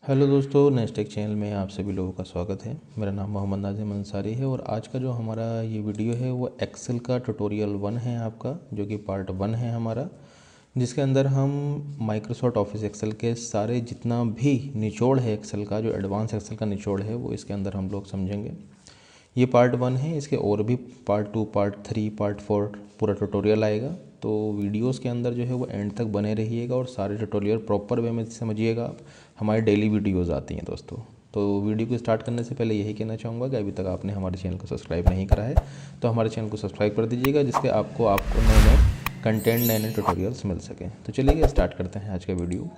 Hello दोस्तों, नेस्टेक channel में आप सभी लोगों का स्वागत है। मेरा नाम मोहम्मद नाज़िम अंसारी है और आज का जो हमारा ये वीडियो है वो एक्सेल का ट्यूटोरियल 1 है आपका, जो कि पार्ट 1 है हमारा, जिसके अंदर हम माइक्रोसॉफ्ट ऑफिस एक्सेल के सारे जितना भी निचोड़ है एक्सेल का, जो एडवांस एक्सेल का निचोड़ है वो इसके अंदर हम लोग समझेंगे। ये पार्ट 1 है, इसके और भी पार्ट 2, पार्ट 3, पार्ट 4 पूरा ट्यूटोरियल आएगा। तो वीडियोस के अंदर जो है वो एंड तक बने रहिएगा और सारे ट्यूटोरियल प्रॉपर वे में समझिएगा आप। हमारी डेली वीडियोस आती हैं दोस्तों। तो वीडियो को स्टार्ट करने से पहले यही कहना चाहूँगा कि अभी तक आपने हमारे चैनल को सब्सक्राइब नहीं करा है तो हमारे चैनल को सब्सक्राइब कर दीजिएगा, जिससे आपको नए नए कंटेंट, नए नए ट्यूटोरियल्स मिल सकें। तो चलिए स्टार्ट करते हैं आज का वीडियो।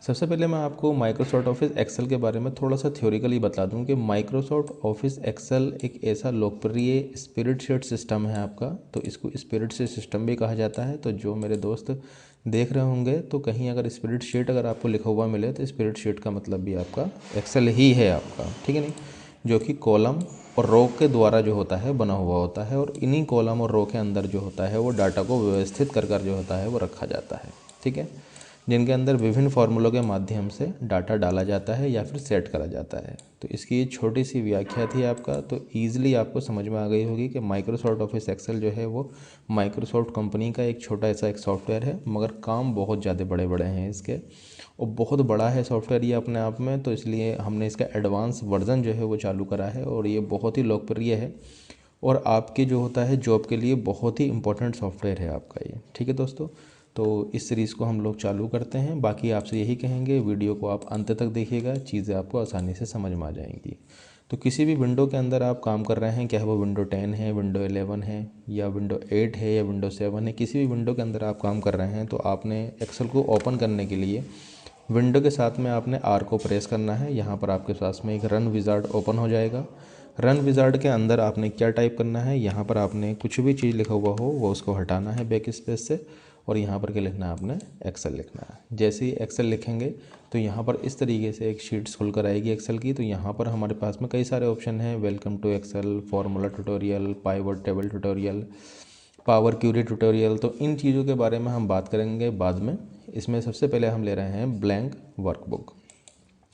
सबसे पहले मैं आपको माइक्रोसॉफ्ट ऑफिस एक्सेल के बारे में थोड़ा सा थ्योरिकली बता दूं कि माइक्रोसॉफ्ट ऑफिस एक्सेल एक ऐसा लोकप्रिय स्प्रेडशीट सिस्टम है आपका। तो इसको स्प्रेडशीट सिस्टम भी कहा जाता है। तो जो मेरे दोस्त देख रहे होंगे तो कहीं अगर स्प्रेडशीट अगर आपको लिखा हुआ मिले तो स्प्रेडशीट का मतलब भी आपका एक्सेल ही है आपका, ठीक है नहीं, जो कि कॉलम और रो के द्वारा जो होता है बना हुआ होता है और इन्हीं कॉलम और रो के अंदर जो होता है वो डाटा को व्यवस्थित कर जो होता है वो रखा जाता है, ठीक है, जिनके अंदर विभिन्न फार्मूलों के माध्यम से डाटा डाला जाता है या फिर सेट करा जाता है। तो इसकी ये छोटी सी व्याख्या थी आपका, तो ईजिली आपको समझ में आ गई होगी कि माइक्रोसॉफ्ट ऑफिस एक्सेल जो है वो माइक्रोसॉफ्ट कंपनी का एक छोटा ऐसा एक सॉफ्टवेयर है, मगर काम बहुत ज़्यादा बड़े बड़े हैं इसके और बहुत बड़ा है सॉफ्टवेयर ये अपने आप में। तो इसलिए हमने इसका एडवांस वर्जन जो है वो चालू करा है और ये बहुत ही लोकप्रिय है और आपके जो होता है जॉब के लिए बहुत ही इंपॉर्टेंट सॉफ्टवेयर है आपका ये, ठीक है दोस्तों। तो इस सीरीज़ को हम लोग चालू करते हैं। बाकी आपसे यही कहेंगे वीडियो को आप अंत तक देखिएगा, चीज़ें आपको आसानी से समझ में आ जाएंगी। तो किसी भी विंडो के अंदर आप काम कर रहे हैं, चाहे वो विंडो 10 है, विंडो 11 है या विंडो 8 है या विंडो 7 है, किसी भी विंडो के अंदर आप काम कर रहे हैं तो आपने एक्सेल को ओपन करने के लिए विंडो के साथ में आपने आर को प्रेस करना है। यहाँ पर आपके पास में एक रन विज़ार्ड ओपन हो जाएगा। रन विज़ार्ड के अंदर आपने क्या टाइप करना है, यहाँ पर आपने कुछ भी चीज़ लिखा हुआ हो वो उसको हटाना है बैक स्पेस से और यहाँ पर क्या लिखना है, आपने एक्सेल लिखना है। जैसे ही एक्सेल लिखेंगे तो यहाँ पर इस तरीके से एक शीट खुल कर आएगी एक्सेल की। तो यहाँ पर हमारे पास में कई सारे ऑप्शन हैं, welcome to Excel, formula tutorial, pivot table tutorial, power query tutorial. तो इन चीज़ों के बारे में हम बात करेंगे बाद में। इसमें सबसे पहले हम ले रहे हैं ब्लैंक वर्कबुक।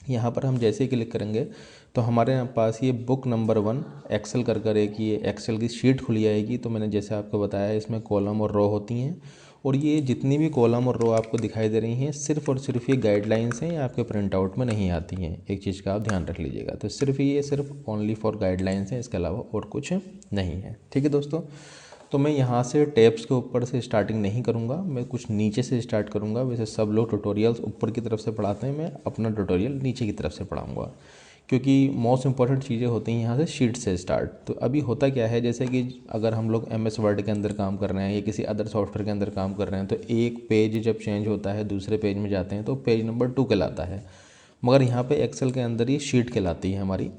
यहाँ पर हम जैसे ही क्लिक करेंगे तो हमारे पास ये बुक नंबर 1 एक्सेल कर एक ये एक्सेल की शीट खुली आएगी। तो मैंने जैसे आपको बताया इसमें कॉलम और रो होती हैं और ये जितनी भी कॉलम और रो आपको दिखाई दे रही हैं सिर्फ और सिर्फ ये गाइडलाइंस हैं, ये आपके प्रिंट आउट में नहीं आती हैं। एक चीज़ का आप ध्यान रख लीजिएगा। तो सिर्फ ओनली फॉर गाइडलाइंस हैं, इसके अलावा और कुछ नहीं है, ठीक है दोस्तों। तो मैं यहाँ से टैब्स के ऊपर से स्टार्टिंग नहीं करूँगा, मैं कुछ नीचे से स्टार्ट करूँगा। वैसे सब लोग ट्यूटोरियल्स ऊपर की तरफ से पढ़ाते हैं, मैं अपना ट्यूटोरियल नीचे की तरफ से पढ़ाऊँगा क्योंकि मोस्ट इंपॉर्टेंट चीज़ें होती हैं यहाँ से शीट से स्टार्ट। तो अभी होता क्या है, जैसे कि अगर हम लोग MS वर्ड के अंदर काम कर रहे हैं या किसी अदर सॉफ्टवेयर के अंदर काम कर रहे हैं तो एक पेज जब चेंज होता है दूसरे पेज में जाते हैं तो पेज नंबर 2 कहलाता है, मगर यहाँ पे एक्सेल के अंदर ये शीट कहलाती है हमारी।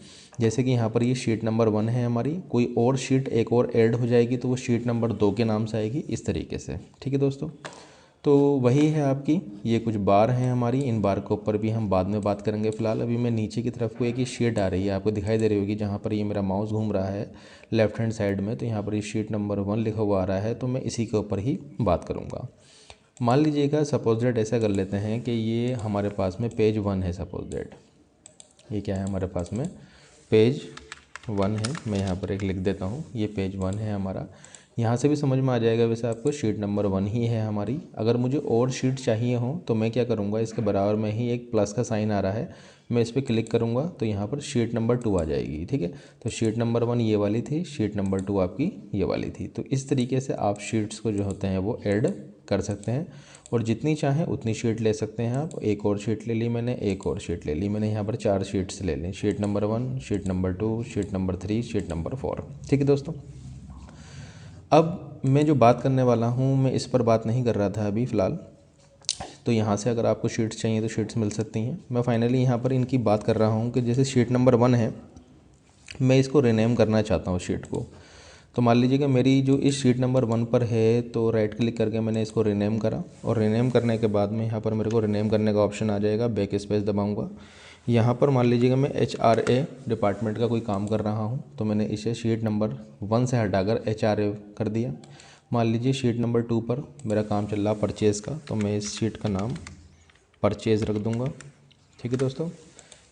जैसे कि यहाँ पर ये शीट नंबर 1 है हमारी, कोई और शीट एक और ऐड हो जाएगी तो वो शीट नंबर 2 के नाम से आएगी, इस तरीके से, ठीक है दोस्तों। तो वही है आपकी, ये कुछ बार हैं हमारी, इन बार के ऊपर भी हम बाद में बात करेंगे। फिलहाल अभी मैं नीचे की तरफ को एक ही शीट आ रही है आपको दिखाई दे रही होगी, जहाँ पर ये मेरा माउस घूम रहा है लेफ्ट हैंड साइड में। तो यहाँ पर ये शीट नंबर 1 लिखा हुआ आ रहा है, तो मैं इसी के ऊपर ही बात करूँगा। मान लीजिएगा सपोज दैट ऐसा कर लेते हैं कि ये हमारे पास में पेज 1 है। सपोज दैट ये क्या है हमारे पास में, पेज 1 है। मैं यहाँ पर एक लिख देता हूँ, ये पेज 1 है हमारा। यहाँ से भी समझ में आ जाएगा वैसे आपको, शीट नंबर 1 ही है हमारी। अगर मुझे और शीट चाहिए हो तो मैं क्या करूँगा, इसके बराबर में ही एक प्लस का साइन आ रहा है, मैं इस पर क्लिक करूँगा तो यहाँ पर शीट नंबर 2 आ जाएगी, ठीक है। तो शीट नंबर 1 ये वाली थी, शीट नंबर 2 आपकी ये वाली थी। तो इस तरीके से आप शीट्स को जो होते हैं वो ऐड कर सकते हैं और जितनी चाहें उतनी शीट ले सकते हैं आप। एक और शीट ले ली मैंने, एक और शीट ले ली मैंने, यहाँ पर 4 शीट्स ले ली, sheet number 1, sheet number 2, sheet number 3, sheet number 4, ठीक है दोस्तों। अब मैं जो बात करने वाला हूँ मैं इस पर बात नहीं कर रहा था अभी फ़िलहाल। तो यहाँ से अगर आपको शीट्स चाहिए तो शीट्स मिल सकती हैं। मैं फाइनली यहाँ पर इनकी बात कर रहा हूँ कि जैसे शीट नंबर 1 है, मैं इसको रीनेम करना चाहता हूँ शीट को। तो मान लीजिएगा मेरी जो इस शीट नंबर 1 पर है, तो राइट क्लिक करके मैंने इसको रीनेम करा और रीनेम करने के बाद में यहाँ पर मेरे को रीनेम करने का ऑप्शन आ जाएगा, बैक स्पेस दबाऊंगा। यहाँ पर मान लीजिएगा मैं HRA डिपार्टमेंट का कोई काम कर रहा हूँ, तो मैंने इसे शीट नंबर 1 से हटाकर HRA कर दिया। मान लीजिए शीट नंबर 2 पर मेरा काम चल रहा परचेज़ का, तो मैं इस शीट का नाम परचेज़ रख दूँगा, ठीक है दोस्तों।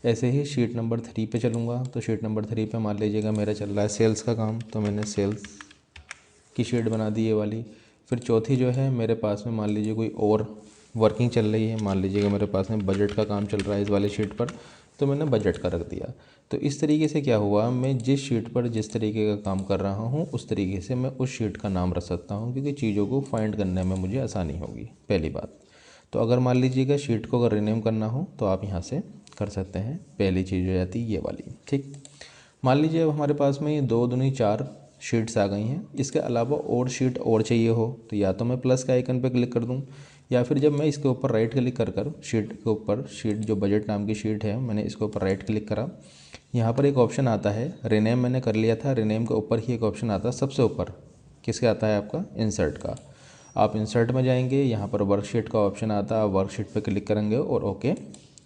ऐसे ही शीट नंबर 3 पे चलूँगा, तो शीट नंबर 3 पे मान लीजिएगा मेरा चल रहा है सेल्स का काम, तो मैंने सेल्स की शीट बना दी ये वाली। फिर चौथी जो है मेरे पास में मान लीजिए कोई और वर्किंग चल रही है, मान लीजिएगा मेरे पास में बजट का काम चल रहा है इस वाली शीट पर, तो मैंने बजट का रख दिया। तो इस तरीके से क्या हुआ, मैं जिस शीट पर जिस तरीके का काम कर रहा हूँ उस तरीके से मैं उस शीट का नाम रख सकता हूँ, क्योंकि चीज़ों को फाइंड करने में मुझे आसानी होगी, पहली बात। तो अगर मान लीजिएगा शीट को अगर रीनेम करना हो तो आप यहाँ से कर सकते हैं। पहली चीज़ हो जाती है ये वाली, ठीक। मान लीजिए अब हमारे पास में ये 2 दूनी 4 शीट्स आ गई हैं। इसके अलावा और शीट और चाहिए हो तो या तो मैं प्लस के आइकन पर क्लिक कर दूँ, या फिर जब मैं इसके ऊपर राइट क्लिक कर कर शीट के ऊपर, शीट जो बजट नाम की शीट है, मैंने इसके ऊपर राइट क्लिक करा, यहाँ पर एक ऑप्शन आता है रीनेम, मैंने कर लिया था। रीनेम के ऊपर ही एक ऑप्शन आता है सबसे ऊपर, किसके आता है आपका, इंसर्ट का। आप इंसर्ट में जाएंगे, यहाँ पर वर्कशीट का ऑप्शन आता है, आप वर्कशीट पर क्लिक करेंगे और ओके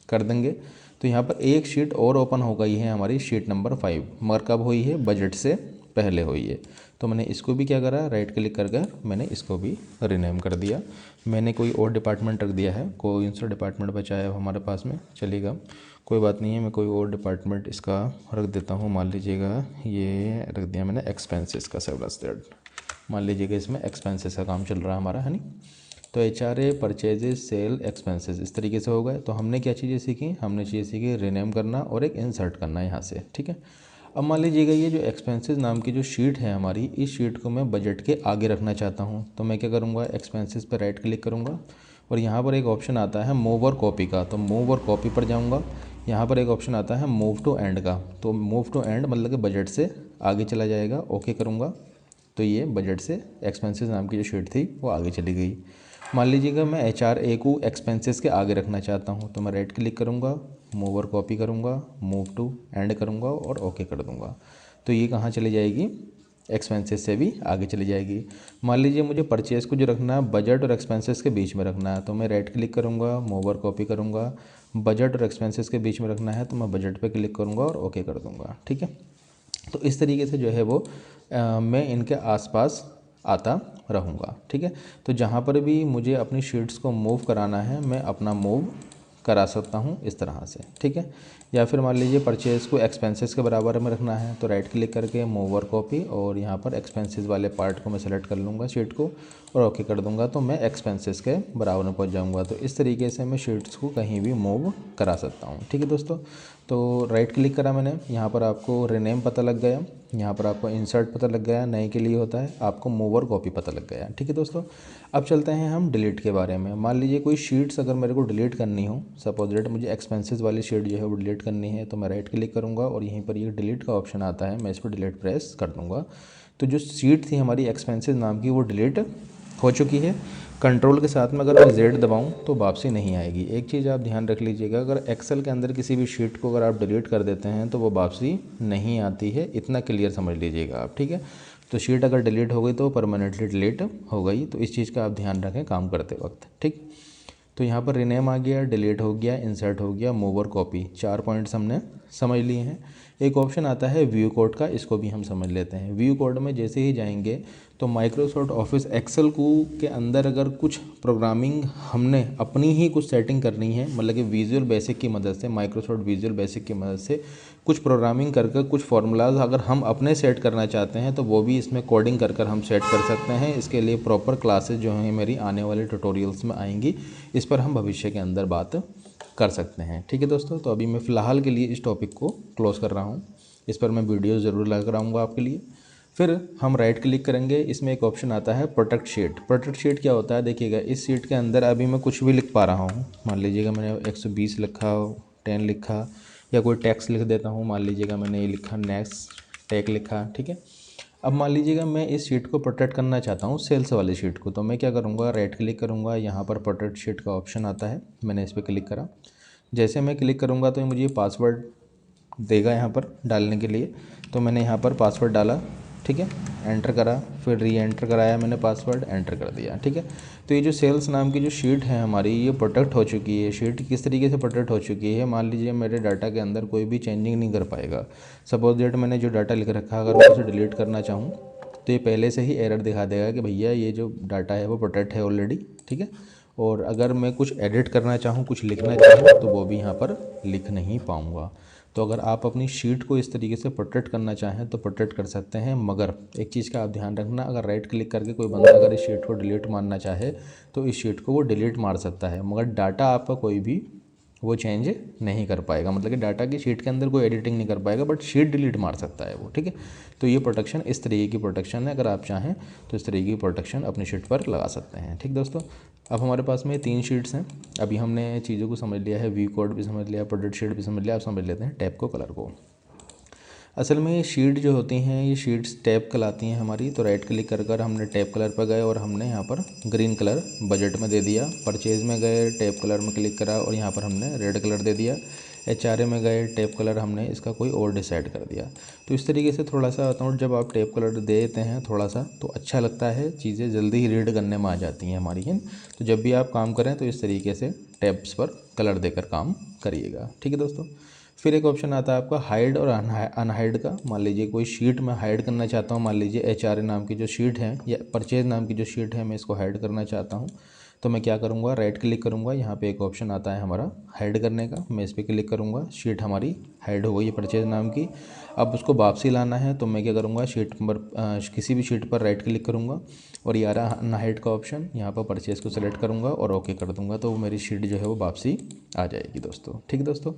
कर देंगे। तो यहाँ पर एक शीट और ओपन हो गई है हमारी, शीट नंबर 5, मगर कब हुई है, बजट से पहले हुई है। तो मैंने इसको भी क्या करा, राइट क्लिक कर कर मैंने इसको भी रीनेम कर दिया। मैंने कोई और डिपार्टमेंट रख दिया है, कोई सा डिपार्टमेंट बचा है हमारे पास में, चलेगा कोई बात नहीं है। मैं कोई और डिपार्टमेंट इसका रख देता हूँ, मान लीजिएगा ये रख दिया मैंने एक्सपेंसेस का सेवरस, मान लीजिएगा इसमें एक्सपेंसेस का काम चल रहा है हमारा, है नहीं। तो HRA परचेजेज सेल एक्सपेंसेस इस तरीके से हो गए। तो हमने क्या चीज़ें सीखी, हमने चीज़ें सीखी रीनेम करना और एक इंसर्ट करना यहाँ से, ठीक है। अब मान लीजिएगा ये जो एक्सपेंसेस नाम की जो शीट है हमारी, इस शीट को मैं बजट के आगे रखना चाहता हूँ। तो मैं क्या करूँगा, एक्सपेंसेस पर राइट क्लिक करूँगा और यहाँ पर एक ऑप्शन आता है मूव और कॉपी का, तो मूव और कॉपी पर जाऊँगा। यहाँ पर एक ऑप्शन आता है मूव टू एंड का, तो मूव टू एंड मतलब कि बजट से आगे चला जाएगा, ओके करूँगा। तो ये बजट से एक्सपेंसेस नाम की जो शीट थी वो आगे चली गई। मान लीजिएगा मैं HRA को एक्सपेंसेस के आगे रखना चाहता हूँ, तो मैं राइट क्लिक करूँगा, मूव और कॉपी करूँगा, मूव टू एंड करूँगा और ओके कर दूँगा। तो ये कहाँ चली जाएगी, एक्सपेंसेस से भी आगे चली जाएगी। मान लीजिए मुझे परचेज़ को जो रखना है बजट और एक्सपेंसेस के बीच में रखना है, तो मैं राइट क्लिक करूँगा, मूव और कॉपी करूँगा, बजट और एक्सपेंसेस के बीच में रखना है तो मैं बजट पर क्लिक करूँगा और ओके कर दूँगा, ठीक है। तो इस तरीके से जो है वो मैं इनके आसपास आता रहूँगा, ठीक है। तो जहाँ पर भी मुझे अपनी शीट्स को मूव कराना है मैं अपना मूव करा सकता हूँ इस तरह से, ठीक है। या फिर मान लीजिए परचेज़ को एक्सपेंसेस के बराबर में रखना है, तो राइट क्लिक करके मूव और कॉपी, और यहाँ पर एक्सपेंसेस वाले पार्ट को मैं सेलेक्ट कर लूँगा शीट को और ओके कर दूँगा, तो मैं एक्सपेंसेस के बराबर में पहुँच जाऊँगा। तो इस तरीके से मैं शीट्स को कहीं भी मूव करा सकता हूँ, ठीक है दोस्तों। तो राइट क्लिक करा मैंने, यहाँ पर आपको रीनेम पता लग गया, यहाँ पर आपको इंसर्ट पता लग गया, नए के लिए होता है, आपको मूव और कॉपी पता लग गया, ठीक है दोस्तों। अब चलते हैं हम डिलीट के बारे में। मान लीजिए कोई शीट्स अगर मेरे को डिलीट करनी हो, सपोज दैट मुझे एक्सपेंसेस वाली शीट जो है वो डिलीट करनी है, तो मैं राइट क्लिक करूँगा और यहीं पर ये डिलीट का ऑप्शन आता है, मैं इस पर डिलीट प्रेस कर दूँगा। तो जो शीट थी हमारी एक्सपेंसेस नाम की वो डिलीट हो चुकी है। कंट्रोल के साथ में अगर मैं Z दबाऊं तो वापसी नहीं आएगी। एक चीज़ आप ध्यान रख लीजिएगा, अगर एक्सेल के अंदर किसी भी शीट को अगर आप डिलीट कर देते हैं तो वो वापसी नहीं आती है, इतना क्लियर समझ लीजिएगा आप, ठीक है। तो शीट अगर डिलीट हो गई तो परमानेंटली डिलीट हो गई, तो इस चीज़ का आप ध्यान रखें काम करते वक्त, ठीक। तो यहाँ पर रीनेम आ गया, डिलीट हो गया, इंसर्ट हो गया, मूव और कॉपी, 4 पॉइंट्स हमने समझ लिए हैं। एक ऑप्शन आता है व्यू कोड का, इसको भी हम समझ लेते हैं। व्यू कोड में जैसे ही जाएंगे तो माइक्रोसॉफ्ट ऑफिस एक्सेल को के अंदर अगर कुछ प्रोग्रामिंग हमने अपनी ही कुछ सेटिंग करनी है, मतलब कि विजुअल बेसिक की मदद से, माइक्रोसॉफ्ट विजुअल बेसिक की मदद से कुछ प्रोग्रामिंग करके कुछ फार्मूलाज अगर हम अपने सेट करना चाहते हैं तो वो भी इसमें कोडिंग कर कर हम सेट कर सकते हैं। इसके लिए प्रॉपर क्लासेस जो हैं मेरी आने वाले ट्यूटोरियल्स में आएंगी, इस पर हम भविष्य के अंदर बात कर सकते हैं, ठीक है दोस्तों। तो अभी मैं फ़िलहाल के लिए इस टॉपिक को क्लोज कर रहा हूँ, इस पर मैं वीडियो ज़रूर लगा रहा आपके लिए। फिर हम राइट क्लिक करेंगे, इसमें एक ऑप्शन आता है प्रोटेक्ट शीट। प्रोटेक्ट शीट क्या होता है, देखिएगा इस शीट के अंदर अभी मैं कुछ भी लिख पा रहा हूँ, मान लीजिएगा मैंने 120 लिखा, 10 लिखा, या कोई टैक्स लिख देता हूँ, मान लीजिएगा मैंने ये लिखा नेक्स्ट टैग लिखा, ठीक है। अब मान लीजिएगा मैं इस शीट को प्रोटेक्ट करना चाहता हूँ, सेल्स वाली शीट को, तो मैं क्या करूँगा, राइट क्लिक करूँगा, यहाँ पर प्रोटेक्ट शीट का ऑप्शन आता है, मैंने इस पर क्लिक करा। जैसे मैं क्लिक करूँगा तो मुझे पासवर्ड देगा यहाँ पर डालने के लिए, तो मैंने यहाँ पर पासवर्ड डाला, ठीक है, एंटर करा, फिर री एंटर कराया मैंने, पासवर्ड एंटर कर दिया, ठीक है। तो ये जो सेल्स नाम की जो शीट है हमारी, ये प्रोटेक्ट हो चुकी है। शीट किस तरीके से प्रोटेक्ट हो चुकी है, मान लीजिए मेरे डाटा के अंदर कोई भी चेंजिंग नहीं कर पाएगा। सपोज दैट मैंने जो डाटा लिख रखा अगर मैं उसे डिलीट करना चाहूँ तो ये पहले से ही एरर दिखा देगा कि भैया ये जो डाटा है वो प्रोटेक्ट है ऑलरेडी, ठीक है। और अगर मैं कुछ एडिट करना चाहूँ, कुछ लिखना चाहूँ, तो वो भी यहाँ पर लिख नहीं पाऊँगा। तो अगर आप अपनी शीट को इस तरीके से प्रोटेक्ट करना चाहें तो प्रोटेक्ट कर सकते हैं, मगर एक चीज़ का आप ध्यान रखना, अगर राइट क्लिक करके कोई बंदा अगर इस शीट को डिलीट मारना चाहे तो इस शीट को वो डिलीट मार सकता है, मगर डाटा आपका कोई भी वो चेंज नहीं कर पाएगा, मतलब कि डाटा की शीट के अंदर कोई एडिटिंग नहीं कर पाएगा, बट शीट डिलीट मार सकता है वो, ठीक है। तो ये प्रोटेक्शन, इस तरीके की प्रोटेक्शन है, अगर आप चाहें तो इस तरीके की प्रोटेक्शन अपनी शीट पर लगा सकते हैं, ठीक दोस्तों। अब हमारे पास में 3 शीट्स हैं। अभी हमने चीज़ों को समझ लिया है, वी कोड भी समझ लिया, प्रोडक्ट शीट भी समझ लिया, अब समझ लेते हैं टैब को, कलर को। असल में ये शीट जो होती हैं, ये शीट्स टैब कहलाती हैं हमारी। तो राइट क्लिक कर हमने टैब कलर पर गए और हमने यहाँ पर ग्रीन कलर बजट में दे दिया। परचेज़ में गए, टैब कलर में क्लिक करा और यहाँ पर हमने रेड कलर दे दिया। HRA में गए, टैब कलर हमने इसका कोई और डिसाइड कर दिया। तो इस तरीके से थोड़ा सा बताऊँ, जब आप टैब कलर दे देते हैं थोड़ा सा तो अच्छा लगता है, चीज़ें जल्दी ही रीड करने में आ जाती हैं हमारी, है। तो जब भी आप काम करें तो इस तरीके से टैब्स पर कलर देकर काम करिएगा, ठीक है दोस्तों। फिर एक ऑप्शन आता है आपका हाइड और अनहाइड का। मान लीजिए कोई शीट मैं हाइड करना चाहता हूँ, मान लीजिए HRA नाम की जो शीट है या परचेज नाम की जो शीट है, मैं इसको हाइड करना चाहता हूँ। तो मैं क्या करूँगा, राइट क्लिक करूँगा, यहाँ पे एक ऑप्शन आता है हमारा हाइड करने का, मैं इस पर क्लिक करूँगा, शीट हमारी हाइड हो गई है परचेज नाम की। अब उसको वापसी लाना है तो मैं क्या करूँगा, शीट पर किसी भी शीट पर राइट क्लिक करूँगा और ये आ रहा अनहाइड का ऑप्शन, यहाँ पर परचेज़ को सेलेक्ट करूँगा और ओके कर दूँगा, तो मेरी शीट जो है वो वापसी आ जाएगी दोस्तों, ठीक दोस्तों।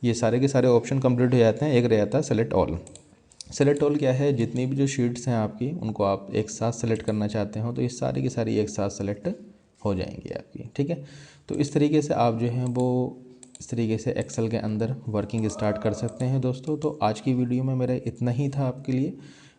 ये सारे के सारे ऑप्शन कंप्लीट हो जाते हैं। एक रह जाता है सेलेक्ट ऑल। सेलेक्ट ऑल क्या है, जितनी भी जो शीट्स हैं आपकी उनको आप एक साथ सेलेक्ट करना चाहते हो तो ये सारी की सारी एक साथ सेलेक्ट हो जाएंगी आपकी, ठीक है। तो इस तरीके से आप जो हैं वो इस तरीके से एक्सेल के अंदर वर्किंग स्टार्ट कर सकते हैं दोस्तों। तो आज की वीडियो में मेरा इतना ही था आपके लिए।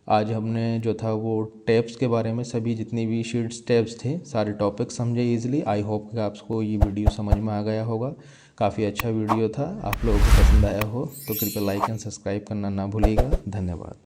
आज हमने जो था वो टैब्स के बारे में, सभी जितनी भी शीट्स टैब्स थे सारे टॉपिक समझे ईजिली। आई होप कि आपको ये वीडियो समझ में आ गया होगा। काफ़ी अच्छा वीडियो था, आप लोगों को पसंद आया हो तो कृपया लाइक एंड सब्सक्राइब करना ना भूलिएगा। धन्यवाद।